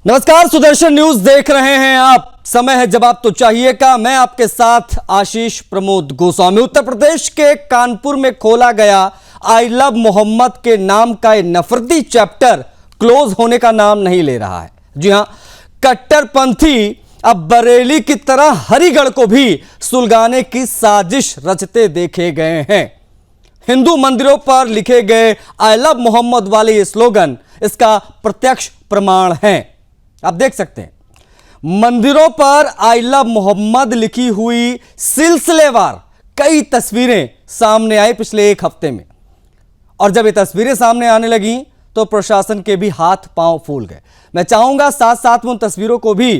नमस्कार, सुदर्शन न्यूज देख रहे हैं आप। समय है जवाब तो चाहिए का। मैं आपके साथ आशीष प्रमोद गोस्वामी। उत्तर प्रदेश के कानपुर में खोला गया आई लव मोहम्मद के नाम का ये नफरती चैप्टर क्लोज होने का नाम नहीं ले रहा है। जी हां, कट्टरपंथी अब बरेली की तरह हरिगढ़ को भी सुलगाने की साजिश रचते देखे गए हैं। हिंदू मंदिरों पर लिखे गए आई लव मोहम्मद वाले ये स्लोगन इसका प्रत्यक्ष प्रमाण है। आप देख सकते हैं मंदिरों पर आई लव मोहम्मद लिखी हुई सिलसिलेवार कई तस्वीरें सामने आई पिछले एक हफ्ते में, और जब ये तस्वीरें सामने आने लगी तो प्रशासन के भी हाथ पांव फूल गए। मैं चाहूंगा साथ साथ में उन तस्वीरों को भी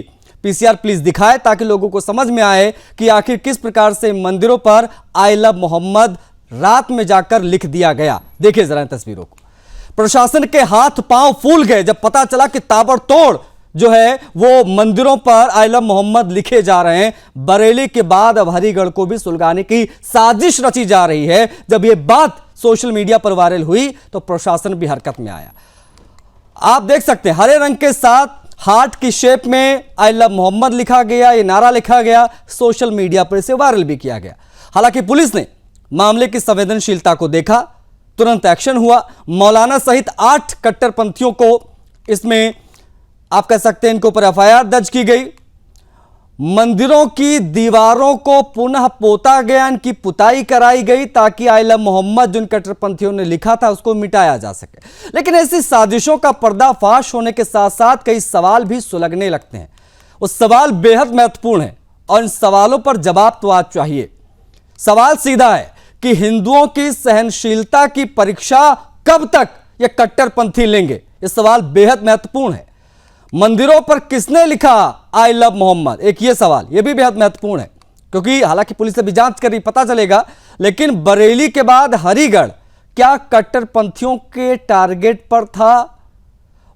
पीसीआर प्लीज दिखाए ताकि लोगों को समझ में आए कि आखिर किस प्रकार से मंदिरों पर आई लव मोहम्मद रात में जाकर लिख दिया गया। देखिए जरा इन तस्वीरों को। प्रशासन के हाथ पांव फूल गए जब पता चला कि ताबड़तोड़ जो है वो मंदिरों पर आई लव मोहम्मद लिखे जा रहे हैं। बरेली के बाद अब हरिगढ़ को भी सुलगाने की साजिश रची जा रही है। जब ये बात सोशल मीडिया पर वायरल हुई तो प्रशासन भी हरकत में आया। आप देख सकते हैं हरे रंग के साथ हार्ट की शेप में आई लव मोहम्मद लिखा गया, ये नारा लिखा गया। सोशल मीडिया पर इसे वायरल भी किया गया। हालांकि पुलिस ने मामले की संवेदनशीलता को देखा, तुरंत एक्शन हुआ। मौलाना सहित 8 कट्टरपंथियों को इसमें आप कह सकते हैं इनके ऊपर एफआईआर दर्ज की गई। मंदिरों की दीवारों को पुनः पोता गया, इनकी पुताई कराई गई ताकि आई लव मोहम्मद जिन कट्टरपंथियों ने लिखा था उसको मिटाया जा सके। लेकिन ऐसी साजिशों का पर्दाफाश होने के साथ साथ कई सवाल भी सुलगने लगते हैं। वो सवाल बेहद महत्वपूर्ण है और इन सवालों पर जवाब तो आज चाहिए। सवाल सीधा है कि हिंदुओं की सहनशीलता की परीक्षा कब तक ये कट्टरपंथी लेंगे। यह सवाल बेहद महत्वपूर्ण है। मंदिरों पर किसने लिखा आई लव मोहम्मद, एक ये सवाल, ये भी बेहद महत्वपूर्ण है क्योंकि हालांकि पुलिस अभी जांच कर रही, पता चलेगा। लेकिन बरेली के बाद हरिगढ़ क्या कट्टरपंथियों के टारगेट पर था?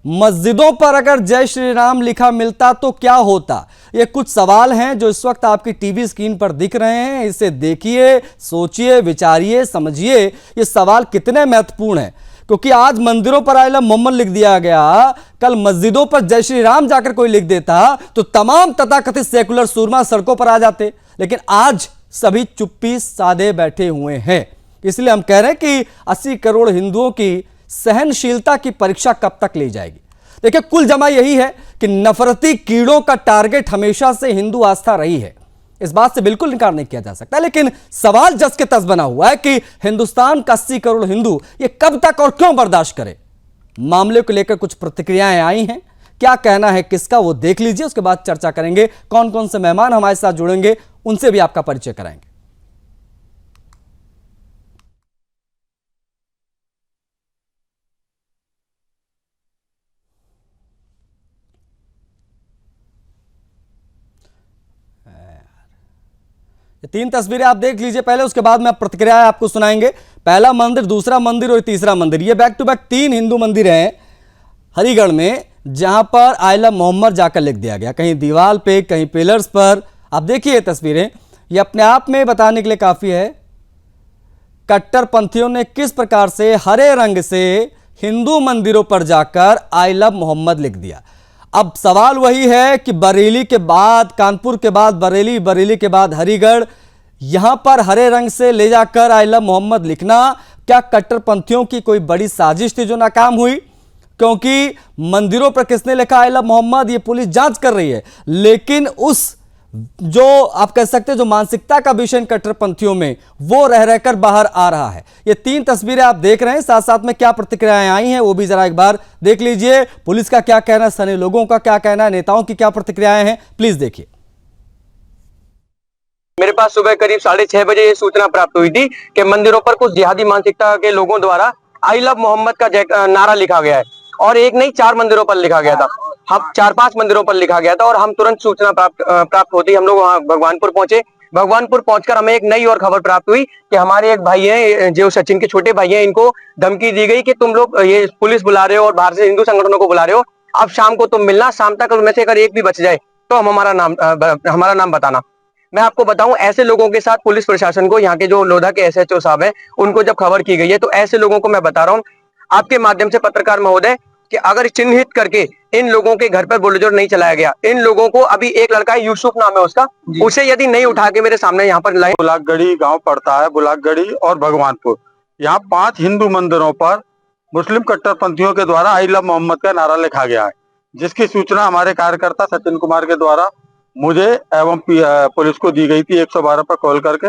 मस्जिदों पर अगर जय श्री राम लिखा मिलता तो क्या होता? ये कुछ सवाल हैं जो इस वक्त आपकी टीवी स्क्रीन पर दिख रहे हैं। इसे देखिए, सोचिए, विचारिए, समझिए ये सवाल कितने महत्वपूर्ण हैं। क्योंकि आज मंदिरों पर आई लव मोहम्मद लिख दिया गया, कल मस्जिदों पर जय श्री राम जाकर कोई लिख देता तो तमाम तथाकथित सेकुलर सूरमा सड़कों पर आ जाते। लेकिन आज सभी चुप्पी साधे बैठे हुए हैं। इसलिए हम कह रहे हैं कि 80 करोड़ हिंदुओं की सहनशीलता की परीक्षा कब तक ली जाएगी। देखिए, कुल जमा यही है कि नफरती कीड़ों का टारगेट हमेशा से हिंदू आस्था रही है। इस बात से बिल्कुल इनकार नहीं किया जा सकता। लेकिन सवाल जस के तस बना हुआ है कि हिंदुस्तान का 80 करोड़ हिंदू ये कब तक और क्यों बर्दाश्त करे। मामले को लेकर कुछ प्रतिक्रियाएं आई हैं, क्या कहना है किसका वो देख लीजिए, उसके बाद चर्चा करेंगे। कौन कौन से मेहमान हमारे साथ जुड़ेंगे उनसे भी आपका परिचय कराएंगे। ये 3 तस्वीरें आप देख लीजिए पहले, उसके बाद में प्रतिक्रियाएं आपको सुनाएंगे। पहला मंदिर, दूसरा मंदिर और तीसरा मंदिर, ये बैक टू बैक 3 हिंदू मंदिर हैं हरिगढ़ में जहां पर आई लव मोहम्मद जाकर लिख दिया गया, कहीं दीवार पे, कहीं पिलर्स पर। आप देखिए ये तस्वीरें, ये अपने आप में बताने के लिए काफी है कट्टरपंथियों ने किस प्रकार से हरे रंग से हिंदू मंदिरों पर जाकर आई लव मोहम्मद लिख दिया। अब सवाल वही है कि बरेली के बाद, कानपुर के बाद बरेली, बरेली के बाद हरिगढ़, यहां पर हरे रंग से ले जाकर आई लव मोहम्मद लिखना क्या कट्टरपंथियों की कोई बड़ी साजिश थी जो नाकाम हुई? क्योंकि मंदिरों पर किसने लिखा आई लव मोहम्मद ये पुलिस जांच कर रही है। लेकिन उस जो आप कह सकते हैं जो मानसिकता का विषय कट्टरपंथियों में वो रह रहकर बाहर आ रहा है। ये 3 तस्वीरें आप देख रहे हैं, साथ साथ में क्या प्रतिक्रियाएं आई हैं वो भी जरा एक बार देख लीजिए। पुलिस का क्या कहना है, स्थानीय लोगों का क्या कहना है, नेताओं की क्या प्रतिक्रियाएं हैं, प्लीज देखिए। मेरे पास सुबह करीब 6:30 बजे ये सूचना प्राप्त हुई थी कि मंदिरों पर कुछ जिहादी मानसिकता के लोगों द्वारा आई लव मोहम्मद का नारा लिखा गया है, और एक नहीं 4 मंदिरों पर लिखा गया था। हम 4-5 मंदिरों पर लिखा गया था और हम तुरंत सूचना प्राप्त होती हम लोग वहाँ भगवानपुर पहुंचे। भगवानपुर पहुंचकर हमें एक नई और खबर प्राप्त हुई कि हमारे एक भाई हैं जो सचिन के छोटे भाई हैं, इनको धमकी दी गई कि तुम लोग ये पुलिस बुला रहे हो और बाहर से हिंदू संगठनों को बुला रहे हो, अब शाम को तुम मिलना, शाम तक उनमें से अगर एक भी बच जाए तो हम हमारा नाम बताना। मैं आपको बताऊं, ऐसे लोगों के साथ पुलिस प्रशासन को, यहाँ के जो लोधा के एसएचओ साहब हैं, उनको जब खबर की गई है तो ऐसे लोगों को मैं बता रहा हूँ आपके माध्यम से पत्रकार महोदय कि अगर चिन्हित करके इन लोगों के घर पर बुलडोजर नहीं चलाया गया, इन लोगों को, अभी एक लड़का है यूसुफ नाम है उसका, उसे यदि नहीं उठा के मेरे सामने यहाँ पर लाए। बुलाकगढ़ी गांव पड़ता है, बुलाकगढ़ी और भगवानपुर। यहाँ 5 हिंदू मंदिरों पर मुस्लिम कट्टरपंथियों के द्वारा आई लव मोहम्मद का नारा लिखा गया है, जिसकी सूचना हमारे कार्यकर्ता सचिन कुमार के द्वारा मुझे एवं पुलिस को दी गई थी। 112 पर कॉल करके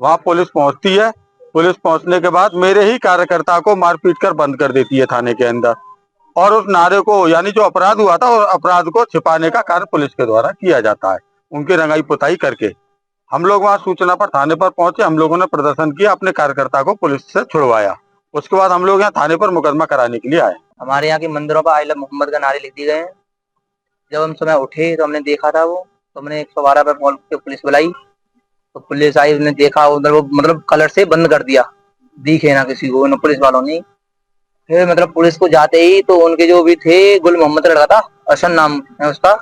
वहां पुलिस पहुंचती है। पुलिस पहुंचने के बाद मेरे ही कार्यकर्ता को मारपीट कर बंद कर देती है थाने के अंदर, और उस नारे को, यानी जो अपराध हुआ था, और अपराध को छिपाने का कार्य पुलिस के द्वारा किया जाता है, उनकी रंगाई पुताई करके। हम लोग वहां सूचना पर थाने पर पहुंचे, हम लोगों ने प्रदर्शन किया, अपने कार्यकर्ता को पुलिस से छुड़वाया। उसके बाद हम लोग यहाँ थाने पर मुकदमा कराने के लिए आए। हमारे यहाँ के मंदिरों पर आई लव मोहम्मद का नारे लिख दिए गए हैं। जब हम सुबह उठे तो हमने देखा था वो, तो हमने 112 पर कॉल करके पुलिस बुलाई, तो पुलिस आई, उसने देखा उधर वो मतलब कलर से बंद कर दिया, दिखे ना किसी को, पुलिस वालों ने। फिर मतलब पुलिस को जाते ही तो उनके जो भी थे, गुल मोहम्मद का लड़का था, अशन नाम है उसका,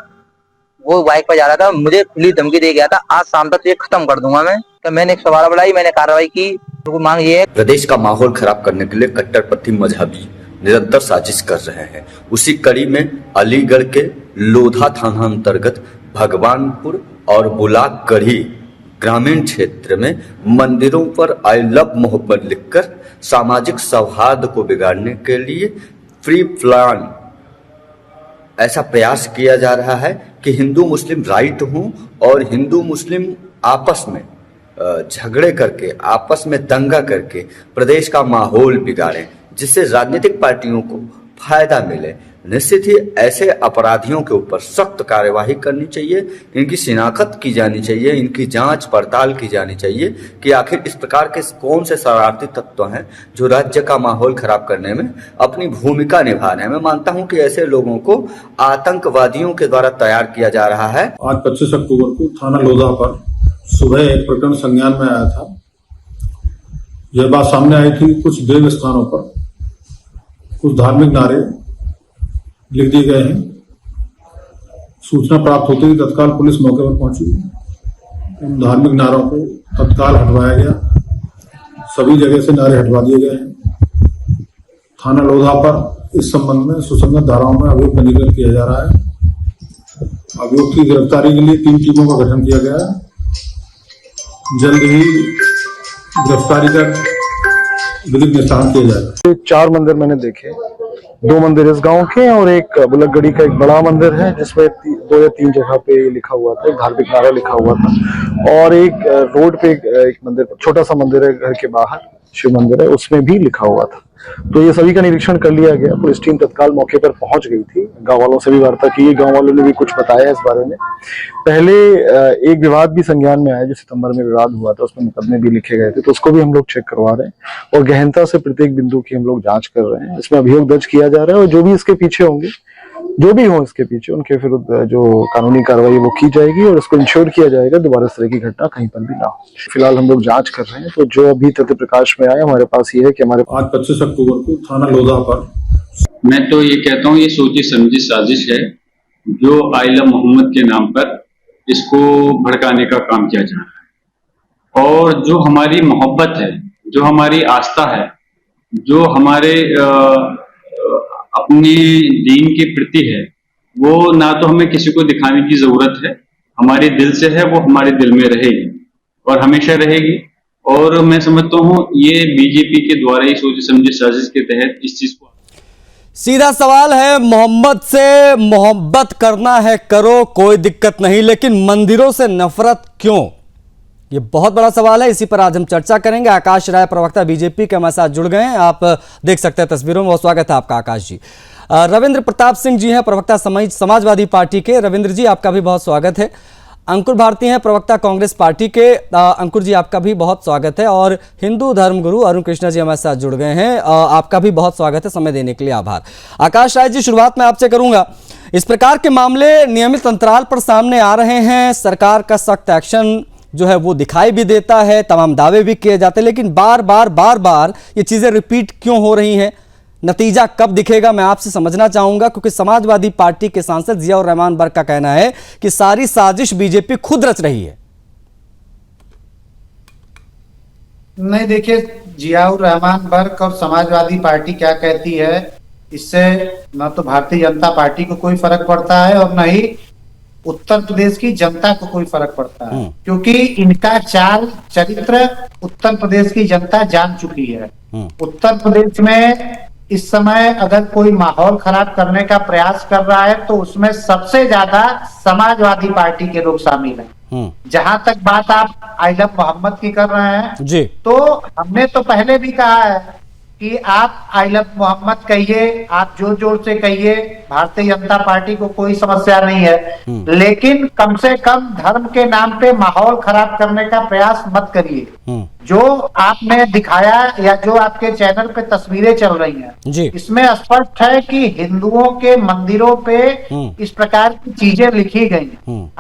वो बाइक पर जा रहा था, मुझे खुली धमकी दे गया था, आज शाम तक ये खत्म कर दूंगा मैं। तो मैंने 112 बुलाई, मैंने कार्रवाई की। तो मांग ये है, प्रदेश का माहौल खराब करने के लिए कट्टरपंथी मजहबी निरंतर साजिश कर रहे हैं। उसी कड़ी में अलीगढ़ के लोधा थाना अंतर्गत भगवानपुर और बुलाकगढ़ी ग्रामीण क्षेत्र में मंदिरों पर आई लव मोहम्मद लिखकर सामाजिक सौहार्द को बिगाड़ने के लिए फ्री प्लान ऐसा प्रयास किया जा रहा है कि हिंदू मुस्लिम राइट हों और हिंदू मुस्लिम आपस में झगड़े करके, आपस में दंगा करके प्रदेश का माहौल बिगाड़ें, जिससे राजनीतिक पार्टियों को फायदा मिले। निश्चित ही ऐसे अपराधियों के ऊपर सख्त कार्यवाही करनी चाहिए, इनकी शिनाख्त की जानी चाहिए, इनकी जांच पड़ताल की जानी चाहिए कि आखिर इस प्रकार के कौन से शरारती तत्व हैं जो राज्य का माहौल खराब करने में अपनी भूमिका निभा रहे हैं। मैं मानता हूं कि ऐसे लोगों को आतंकवादियों के द्वारा तैयार किया जा रहा है। आज 25 अक्टूबर को थाना लोधा पर सुबह एक प्रकरण संज्ञान में आया था। यह बात सामने आई थी, कुछ देव स्थानों पर कुछ धार्मिक नारे लिख दिए गए हैं। सूचना प्राप्त होते ही तत्काल पुलिस मौके पर पहुंची, उन धार्मिक नारों को तत्काल हटवाया गया, सभी जगह से नारे हटवा दिए गए हैं। थाना लोधा पर इस संबंध में सुसंगत धाराओं में अभियोग पंजीकृत किया जा रहा है। अभियोग की गिरफ्तारी के लिए 3 टीमों का गठन किया गया है। जल्द ही गिरफ्तारी कर विधिक निस्तारण किया जाएगा। 4 मंदिर मैंने देखे, 2 मंदिर इस गांव के और एक बुलाकगढ़ी का एक बड़ा मंदिर है जिसमें 2 या 3 जगह पे लिखा हुआ था, एक धार्मिक नारा लिखा हुआ था, और एक रोड पे एक मंदिर, छोटा सा मंदिर है घर के बाहर, शिव मंदिर है, उसमें भी लिखा हुआ था। तो ये सभी का निरीक्षण कर लिया गया। पुलिस टीम तत्काल मौके पर पहुंच गई थी, गांव वालों से भी वार्ता की, गांव वालों ने भी कुछ बताया इस बारे में। पहले एक विवाद भी संज्ञान में आया, जो सितंबर में विवाद हुआ था, उसमें मुकदमे भी लिखे गए थे, तो उसको भी हम लोग चेक करवा रहे हैं और गहनता से प्रत्येक बिंदु की हम लोग जांच कर रहे हैं। इसमें अभियोग दर्ज किया जा रहा है और जो भी इसके पीछे होंगे, जो भी हो इसके पीछे, उनके विरुद्ध जो कानूनी कार्रवाई वो की जाएगी और इसको इंश्योर किया जाएगा दोबारा इस तरह की घटना कहीं पर भी ना हो। फिलहाल हम लोग जांच कर रहे हैं। तो जो अभी तथ्य प्रकाश में आया हमारे पास ये है कि हमारे आज 25 अक्टूबर को थाना लोधा पर, मैं तो ये कहता हूँ ये सोची समझी साजिश है जो आई लव मोहम्मद के नाम पर इसको भड़काने का काम किया जा रहा है। और जो हमारी मोहब्बत है, जो हमारी आस्था है, जो हमारे अपने दीन के प्रति है, वो ना तो हमें किसी को दिखाने की जरूरत है, हमारे दिल से है, वो हमारे दिल में रहेगी और हमेशा रहेगी। और मैं समझता हूँ ये बीजेपी के द्वारा ही सोची समझी साजिश के तहत इस चीज को। सीधा सवाल है, मोहम्मद से मोहब्बत करना है करो, कोई दिक्कत नहीं, लेकिन मंदिरों से नफरत क्यों? ये बहुत बड़ा सवाल है। इसी पर आज हम चर्चा करेंगे। आकाश राय, प्रवक्ता बीजेपी के हमारे साथ जुड़ गए हैं, आप देख सकते हैं तस्वीरों में। बहुत स्वागत है आपका आकाश जी। रविंद्र प्रताप सिंह जी हैं, प्रवक्ता समाजवादी पार्टी के। रविंद्र जी, आपका भी बहुत स्वागत है। अंकुर भारती हैं, प्रवक्ता कांग्रेस पार्टी के। अंकुर जी, आपका भी बहुत स्वागत है। और हिंदू धर्मगुरु अरुण कृष्णा जी हमारे साथ जुड़ गए हैं, आपका भी बहुत स्वागत है। समय देने के लिए आभार। आकाश राय जी, शुरुआत मैं आपसे करूंगा। इस प्रकार के मामले नियमित अंतराल पर सामने आ रहे हैं, सरकार का सख्त एक्शन जो है वो दिखाई भी देता है, तमाम दावे भी किए जाते हैं, लेकिन बार बार ये चीजें रिपीट क्यों हो रही हैं? नतीजा कब दिखेगा, मैं आपसे समझना चाहूंगा, क्योंकि समाजवादी पार्टी के सांसद जियाउर रहमान बर्क का कहना है कि सारी साजिश बीजेपी खुद रच रही है। नहीं, देखिए, जियाउर रहमान बर्क और समाजवादी पार्टी क्या कहती है इससे न तो भारतीय जनता पार्टी को कोई फर्क पड़ता है और न ही उत्तर प्रदेश की जनता को कोई फर्क पड़ता है, क्योंकि इनका चाल चरित्र उत्तर प्रदेश की जनता जान चुकी है। उत्तर प्रदेश में इस समय अगर कोई माहौल खराब करने का प्रयास कर रहा है तो उसमें सबसे ज्यादा समाजवादी पार्टी के लोग शामिल हैं। जहां तक बात आप आई लव मोहम्मद की कर रहे हैं जी, तो हमने तो पहले भी कहा है कि आप आई लव मोहम्मद कहिए, आप जोर जोर से कहिए, भारतीय जनता पार्टी को कोई समस्या नहीं है, लेकिन कम से कम धर्म के नाम पे माहौल खराब करने का प्रयास मत करिए। जो आपने दिखाया या जो आपके चैनल पे तस्वीरें चल रही हैं जी, इसमें स्पष्ट है कि हिंदुओं के मंदिरों पे इस प्रकार की चीजें लिखी गई।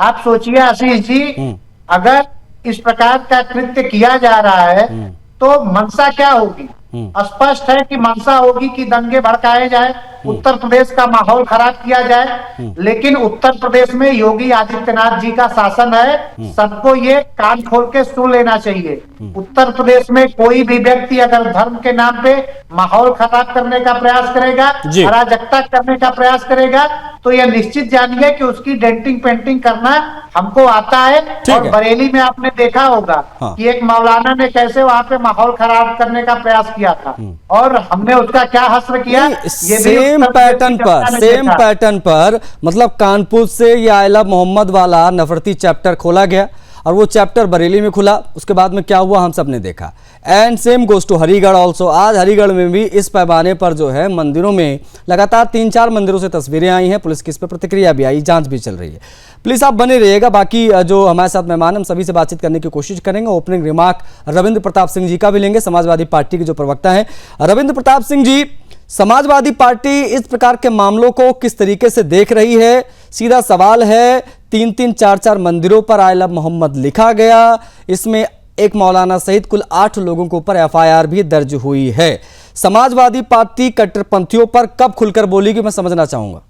आप सोचिए आशीष जी, अगर इस प्रकार का कृत्य किया जा रहा है तो मंशा क्या होगी? स्पष्ट है कि मंशा होगी कि दंगे भड़काए जाए, उत्तर प्रदेश का माहौल खराब किया जाए। लेकिन उत्तर प्रदेश में योगी आदित्यनाथ जी का शासन है, सबको ये कान खोल के सुन लेना चाहिए। उत्तर प्रदेश में कोई भी व्यक्ति अगर धर्म के नाम पे माहौल खराब करने का प्रयास करेगा, अराजकता करने का प्रयास करेगा, तो यह निश्चित जानिए कि उसकी डेंटिंग पेंटिंग करना हमको आता है। और बरेली में आपने देखा होगा कि एक मौलाना ने कैसे वहां पे माहौल खराब करने का प्रयास किया था और हमने उसका क्या हस्र किया। सेम पैटर्न पर मतलब कानपुर से ये आई लव मोहम्मद वाला नफरती चैप्टर खोला गया और वो चैप्टर बरेली में खुला। उसके बाद में क्या हुआ हम सब ने देखा। And same goes to Harigarh also. आज हरिगढ़ में भी इस पैमाने पर जो है मंदिरों में लगातार 3-4 मंदिरों से तस्वीरें आई हैं। पुलिस की इस पर प्रतिक्रिया भी आई, जांच भी चल रही है। प्लीज आप बने रहिएगा। बाकी जो हमारे साथ मेहमान हम सभी से बातचीत करने की कोशिश करेंगे। ओपनिंग रिमार्क रविंद्र प्रताप सिंह जी का भी लेंगे, समाजवादी पार्टी के जो प्रवक्ता हैं। रविंद्र प्रताप सिंह जी, समाजवादी पार्टी इस प्रकार के मामलों को किस तरीके से देख रही है? सीधा सवाल है, 3-3, 4-4 मंदिरों पर आई लव मोहम्मद लिखा गया, इसमें एक मौलाना सहित कुल 8 लोगों के ऊपर FIR भी दर्ज हुई है। समाजवादी पार्टी कट्टरपंथियों पर कब खुलकर बोलेगी, मैं समझना चाहूंगा।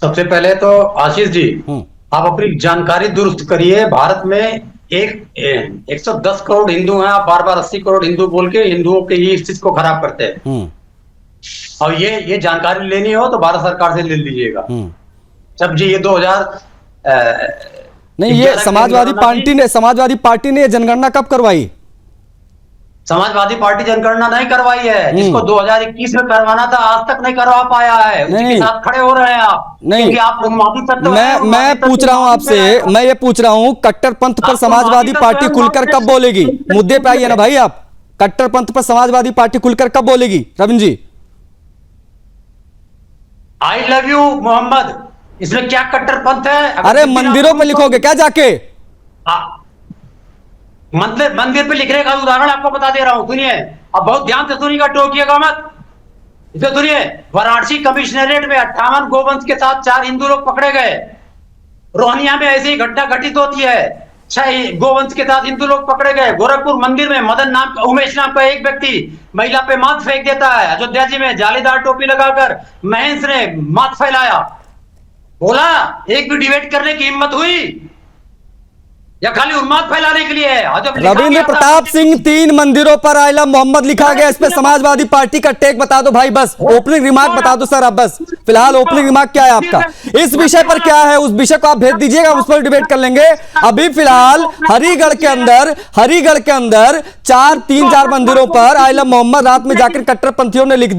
सबसे पहले तो आशीष जी, आप अपनी जानकारी दुरुस्त करिए। भारत में 110 करोड़ हिंदू हैं, आप बार बार 80 करोड़ हिंदू बोल के हिंदुओं के ही स्थिति को खराब करते हैं। और ये जानकारी लेनी हो तो भारत सरकार से ले लीजिएगा। जब जी ये 2000 नहीं, ये समाजवादी पार्टी ने जनगणना कब करवाई? समाजवादी पार्टी जनगणना नहीं करवाई है, जिसको 2021 में करवाना था आज तक नहीं करवा पाया है। उसके साथ खड़े हो रहे हैं आप। नहीं, आप मैं पूछ रहा हूं आपसे, मैं ये पूछ रहा हूं कट्टरपंथ पर समाजवादी पार्टी खुलकर कब बोलेगी? मुद्दे पे आइए ना भाई आप। कट्टरपंथ पर समाजवादी पार्टी खुलकर कब बोलेगी रविंद्र जी? आई लव यू मोहम्मद, इसमें क्या कट्टरपंथ है? अरे मंदिरों पे लिखोगे क्या जाके? मंदिर पे लिखने का उदाहरण आपको बता दे रहा हूं, सुनिए। अब बहुत ध्यान से सुनिएगा, टोकिएगा मत। इसे सुनिए, वाराणसी कमिश्नरेट में 58 गोवंश के साथ 4 हिंदू लोग पकड़े गए। रोहनिया में ऐसी घटना घटित होती है, 6 गोवंश के साथ हिंदू लोग पकड़े गए। गोरखपुर मंदिर में उमेश नाम का एक व्यक्ति महिला पे मांस फेंक देता है। अयोध्या जी में जालीदार टोपी लगाकर महेंद्र ने मांस फैलाया। बोला एक भी डिबेट करने की हिम्मत हुई या खाली उन्माद फैलाने के लिए है? रविंद्र प्रताप सिंह, 3 मंदिरों पर आई लव मोहम्मद लिखा गया, इस पे समाजवादी पार्टी का टेक बता दो भाई। बस ओपनिंग रिमार्क बता दो सर। आप बस फिलहाल ओपनिंग रिमार्क क्या है आपका? इस विषय पर क्या है, उस विषय को आप भेज दीजिएगा, उस पर डिबेट कर लेंगे। अभी फिलहाल हरिगढ़ के अंदर 3-4 मंदिरों पर आई लव मोहम्मद रात में जाकर कट्टरपंथियों ने लिख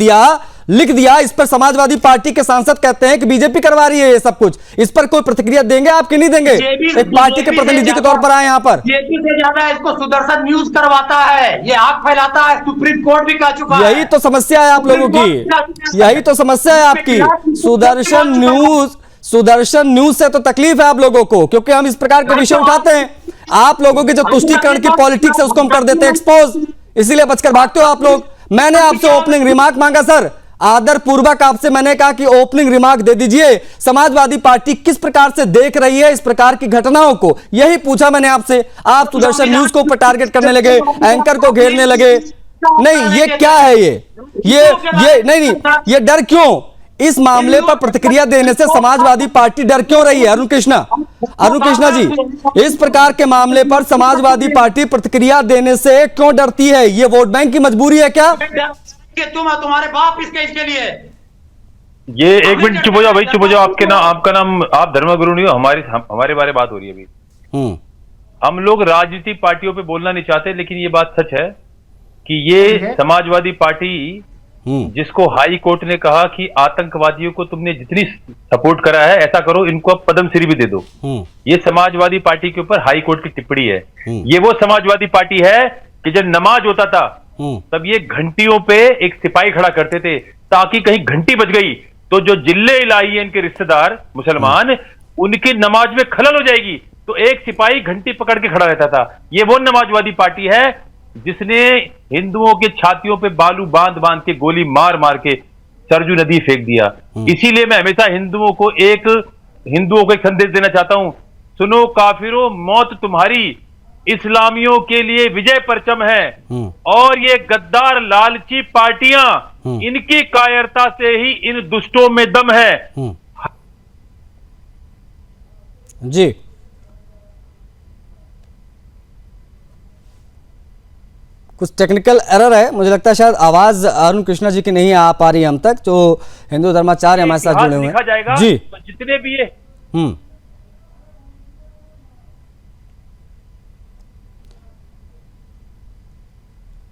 दिया। इस पर समाजवादी पार्टी के सांसद कहते हैं कि बीजेपी करवा रही है ये सब कुछ। इस पर कोई प्रतिक्रिया देंगे आप कि नहीं देंगे? एक पार्टी के प्रतिनिधि के तौर पर आए यहाँ पर। जेपी से ज्यादा इसको सुदर्शन न्यूज करवाता है, ये आग फैलाता है। सुप्रीम कोर्ट भी कह चुका है। यही तो समस्या है आप लोगों की, यही तो समस्या है आपकी। सुदर्शन न्यूज से तो तकलीफ है आप लोगों को, क्योंकि हम इस प्रकार के विषय उठाते हैं। आप लोगों की जो तुष्टीकरण की पॉलिटिक्स है उसको हम कर देते हैं एक्सपोज, इसीलिए बचकर भागते हो आप लोग। मैंने आपसे ओपनिंग रिमार्क मांगा सर, आदर पूर्वक आपसे मैंने कहा कि ओपनिंग रिमार्क दे दीजिए। समाजवादी पार्टी किस प्रकार से देख रही है इस प्रकार की घटनाओं को, यही पूछा मैंने आपसे। आप सुदर्शन न्यूज को ऊपर टारगेट करने लगे, एंकर को घेरने लगे। नहीं, ये क्या है? ये नहीं, ये डर क्यों? इस मामले पर प्रतिक्रिया देने से समाजवादी पार्टी डर क्यों रही है? अरुण कृष्णा जी, इस प्रकार के मामले पर समाजवादी पार्टी प्रतिक्रिया देने से क्यों डरती है? ये वोट बैंक की मजबूरी है क्या? तुम और तुम्हारे बाप इसके लिए। ये एक मिनट चुप हो जाओ भाई, चुप हो जाओ। आपका नाम आप धर्मगुरु नहीं हो, हमारे बारे बात हो रही है अभी। हम लोग राजनीतिक पार्टियों पे बोलना नहीं चाहते, लेकिन ये बात सच है कि ये समाजवादी पार्टी जिसको हाई कोर्ट ने कहा कि आतंकवादियों को तुमने जितनी सपोर्ट करा है ऐसा करो, इनको अब पद्मश्री भी दे दो, ये समाजवादी पार्टी के ऊपर हाई कोर्ट की टिप्पणी है। ये वो समाजवादी पार्टी है कि जब नमाज होता था तब ये घंटियों पे एक सिपाही खड़ा करते थे ताकि कहीं घंटी बज गई तो जो जिले इलाही है इनके रिश्तेदार मुसलमान, उनकी नमाज में खलल हो जाएगी तो एक सिपाही घंटी पकड़ के खड़ा रहता था। ये वो समाजवादी पार्टी है जिसने हिंदुओं के छातियों पे बालू बांध बांध के गोली मार मार के सरजू नदी फेंक दिया। इसीलिए मैं हमेशा हिंदुओं को एक संदेश देना चाहता हूं, सुनो काफिरों, मौत तुम्हारी इस्लामियों के लिए विजय परचम है। और ये गद्दार लालची पार्टियां, इनकी कायरता से ही इन दुष्टों में दम है। जी कुछ टेक्निकल एरर है, मुझे लगता है शायद आवाज अरुण कृष्णा जी की नहीं आ पा रही हम तक, जो हिंदू धर्माचार्य हमारे साथ जुड़े हुए हैं। जी तो जितने भी ये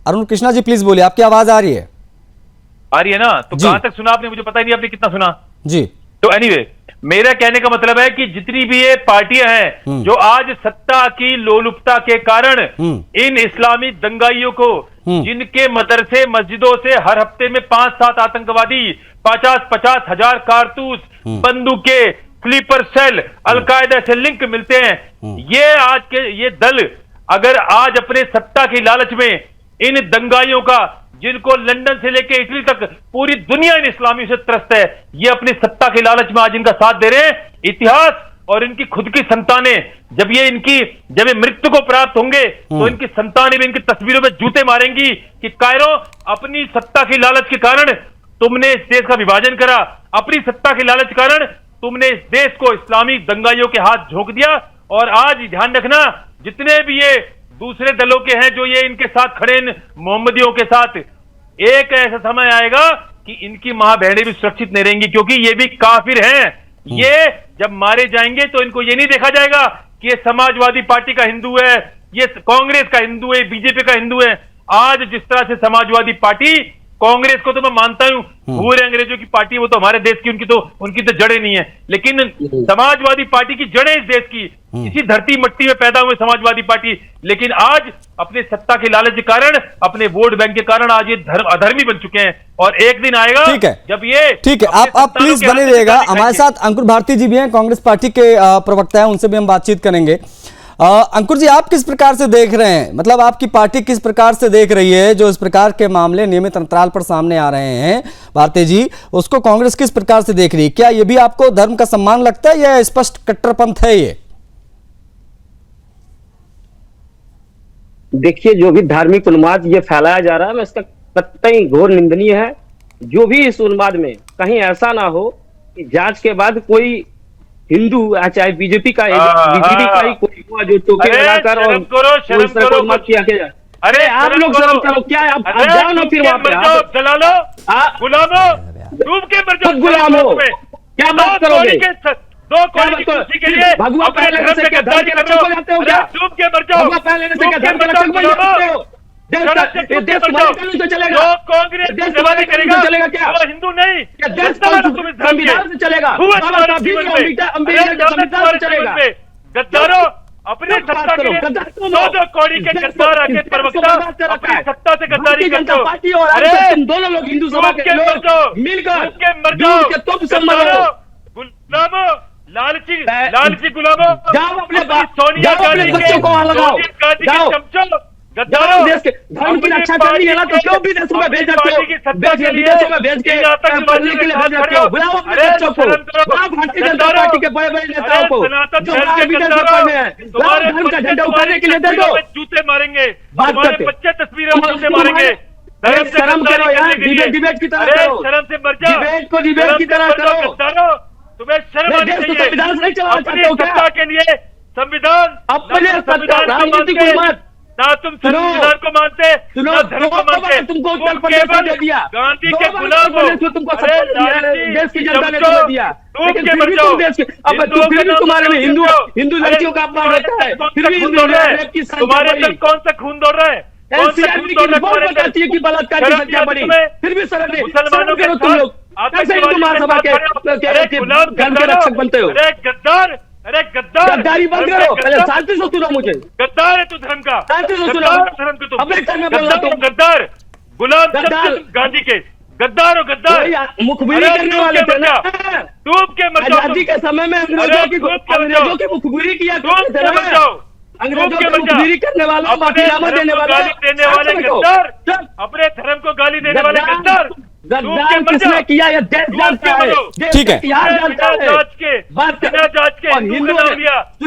अरुण कृष्णा जी प्लीज बोलिए, आपकी आवाज आ रही है? आ रही है ना? तो कहां तक सुना आपने? मुझे पता ही नहीं आपने कितना सुना। जी तो एनीवे मेरा कहने का मतलब है कि जितनी भी ये पार्टियां हैं जो आज सत्ता की लोलुपता के कारण इन इस्लामी दंगाइयों को, जिनके मदरसे मस्जिदों से हर हफ्ते में 5-7 आतंकवादी 50-50 हजार कारतूस, बंदूकें, स्लीपर सेल, अलकायदा से लिंक मिलते हैं, ये आज के ये दल अगर आज अपने सत्ता की लालच में इन दंगाइयों का, जिनको लंदन से लेकर इटली तक पूरी दुनिया इन इस्लामियों से त्रस्त है, ये अपनी सत्ता के लालच में आज इनका साथ दे रहे हैं। इतिहास और इनकी खुद की संतानें जब ये मृत्यु को प्राप्त होंगे तो इनकी संतानें भी इनकी तस्वीरों में जूते मारेंगी कि कायरो, अपनी सत्ता की लालच के कारण तुमने इस देश का विभाजन करा, अपनी सत्ता के लालच के कारण तुमने इस देश को इस्लामी दंगाइयों के हाथ झोंक दिया। और आज ध्यान रखना, जितने भी ये दूसरे दलों के हैं जो ये इनके साथ खड़े इन मोहम्मदियों के साथ, एक ऐसा समय आएगा कि इनकी मां बहनें भी सुरक्षित नहीं रहेंगी, क्योंकि ये भी काफिर हैं। ये जब मारे जाएंगे तो इनको ये नहीं देखा जाएगा कि ये समाजवादी पार्टी का हिंदू है, ये कांग्रेस का हिंदू है, बीजेपी का हिंदू है। आज जिस तरह से समाजवादी पार्टी, कांग्रेस को तो मैं मानता हूं पूरे अंग्रेजों की पार्टी, वो तो हमारे देश की उनकी तो जड़ें नहीं है, लेकिन समाजवादी पार्टी की जड़ें इस देश की, इसी धरती मट्टी में पैदा हुए समाजवादी पार्टी, लेकिन आज अपने सत्ता के लालच के कारण, अपने वोट बैंक के कारण आज ये अधर्मी बन चुके हैं। और एक दिन आएगा जब ये ठीक है, आप प्लीज बने रहिएगा। हमारे साथ अंकुर भारती जी भी हैं, कांग्रेस पार्टी के प्रवक्ता है, उनसे भी हम बातचीत करेंगे। अंकुर जी, आप किस प्रकार से देख रहे हैं, मतलब आपकी पार्टी किस प्रकार से देख रही है जो इस प्रकार के मामले नियमित अंतराल पर सामने आ रहे हैं, भारती जी, उसको कांग्रेस किस प्रकार से देख रही है? क्या ये भी आपको धर्म का सम्मान लगता है या स्पष्ट कट्टरपंथ है ये? देखिए, जो भी धार्मिक उन्माद ये फैलाया जा रहा है, मैं इसका कतई घोर निंदनीय है। जो भी इस उन्माद में कहीं ऐसा ना हो कि जांच के बाद कोई हिंदू, चाहे बीजेपी का ही कोई हुआ जो टोके लगाकर और मत किया जाए। अरे आप लोग शर्म करो, क्या आप जाओ ना फिर वहां पे गुलामो, क्या बात करोगे? दो कौड़ी की कुर्सी के लिए भगवा पहले से क्या धर्म के रक्षक हो जाते हो? क्या डूब के मर जाओ, भगवा पहले से क्या धर्म के रक्षक बन जाते हो? देश तो चलेगा, कांग्रेस जवानी करेगा, चलेगा क्या? हिंदू नहीं, संविधान से चलेगा, संविधान से चलेगा। गद्दारों, अपने सत्ता के लिए दो कौड़ी के गद्दार आके प्रवक्ता अपनी सत्ता से गद्दारी करते हो। पार्टी और तुम दोनों लोग हिंदू सभा के लोग मिलकर तुम गुलामो, लालची गुलामो, जाओ अपने सोनिया गांधी बच्चों को वहां लगाओ, जाओ चमचो, देश के धर्म की रक्षा करनी है ना, तो क्यों विदेशों में भेज सकते हो? विदेशों में भेज के पढ़ने के लिए भेज सकते हो। बुलाओ अपने बच्चों को, बुलाओ भारतीय जनता पार्टी के बड़े बड़े नेताओं को जो विदेश में पढ़ने हैं, धर्म का झंडा उठाने के लिए दे दो। जूते मारेंगे, बात करते बच्चे तस्वीरें जूते मारेंगे। शर्म करो यार, डिबेट की तरह करो, शर्म से मर जाओ, डिबेट को डिबेट की तरह करो। तुम्हें शर्म आनी चाहिए। संविधान से नहीं चलाना चाहते हो क्या? के लिए संविधान, अपने राजनीतिक उन्माद ना तुम संविधान को मानते, ना धर्म को मानते, तुमको तुम उत्तर प्रदेश केवल दे दिया, गांधी के गुलाम हो। तुमको अरे देश की जनता ने तुम्हें दिया, डूब लेकिन के फिर मर भी जाओ। तुम देश के, अब फिर भी तुम्हारे में हिंदू लड़कियों का अपमान होता है, फिर भी तुम्हारे अंदर कौन सा खून दौड़ रहा है? कौन सा खून दौड़ रहा है बताती है कि बलात्कार की संख्या बढ़ी, फिर भी शर्म मुसलमानों के तुम लोग कैसे हिंदू महासभा के धर्म के रक्षक बनते हो? अरे गद्दार, अरे गद्दार, गद्दारी बंद करो, पहले शांति से सुनो मुझे। गद्दार है तू धर्म का, शांति से सुनो, धर्म को तुम अपने घर में बोलना तुम गद्दार, गुलाम गांधी के गद्दार हो, गद्दार मुखबिरी करने वाले थे ना, डूब के मर जाओ। आजादी के समय में अंग्रेजों की मुखबिरी किया करते थे ना, अंग्रेजों की मुखबिरी करने वाला, माफीनामा देने वाले गद्दार, अपने धर्म को गाली देने वाले गद्दार, गद्दार किसने किया ये देश जानता है, ठीक है, ठीक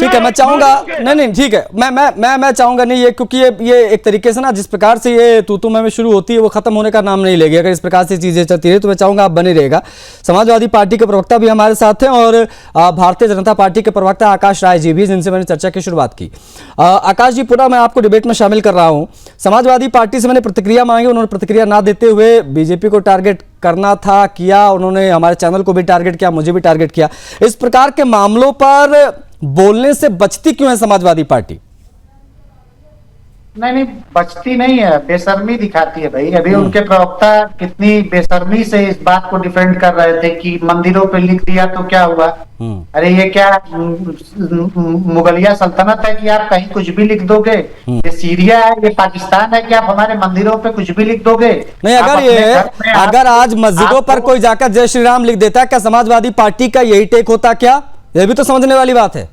है। मैं चाहूंगा नहीं ठीक है, मैं चाहूंगा नहीं ये, क्योंकि ये एक तरीके से ना जिस प्रकार से ये तू मैं शुरू होती है वो खत्म होने का नाम नहीं लेगी। अगर इस प्रकार से चीजें चलती रही तो मैं चाहूंगा आप बने रहेगा। समाजवादी पार्टी के प्रवक्ता भी हमारे साथ हैं और भारतीय जनता पार्टी के प्रवक्ता आकाश राय जी भी, जिनसे मैंने चर्चा की शुरुआत की। आकाश जी, पूरा मैं आपको डिबेट में शामिल कर रहा हूं। समाजवादी पार्टी से मैंने प्रतिक्रिया मांगी, उन्होंने प्रतिक्रिया ना देते हुए बीजेपी को टारगेट करना था किया, उन्होंने हमारे चैनल को भी टारगेट किया, मुझे भी टारगेट किया। इस प्रकार के मामलों पर बोलने से बचती क्यों है समाजवादी पार्टी? नहीं, बचती नहीं है, बेशर्मी दिखाती है भाई। अभी उनके प्रवक्ता कितनी बेशर्मी से इस बात को डिफेंड कर रहे थे कि मंदिरों पे लिख दिया तो क्या हुआ। अरे ये क्या मुगलिया सल्तनत है कि आप कहीं कुछ भी लिख दोगे? ये सीरिया है, ये पाकिस्तान है कि आप हमारे मंदिरों पे कुछ भी लिख दोगे? नहीं, अगर आज मस्जिदों पर कोई जाकर जय श्री राम लिख देता, क्या समाजवादी पार्टी का यही टेक होता? क्या यह भी तो समझने वाली बात है।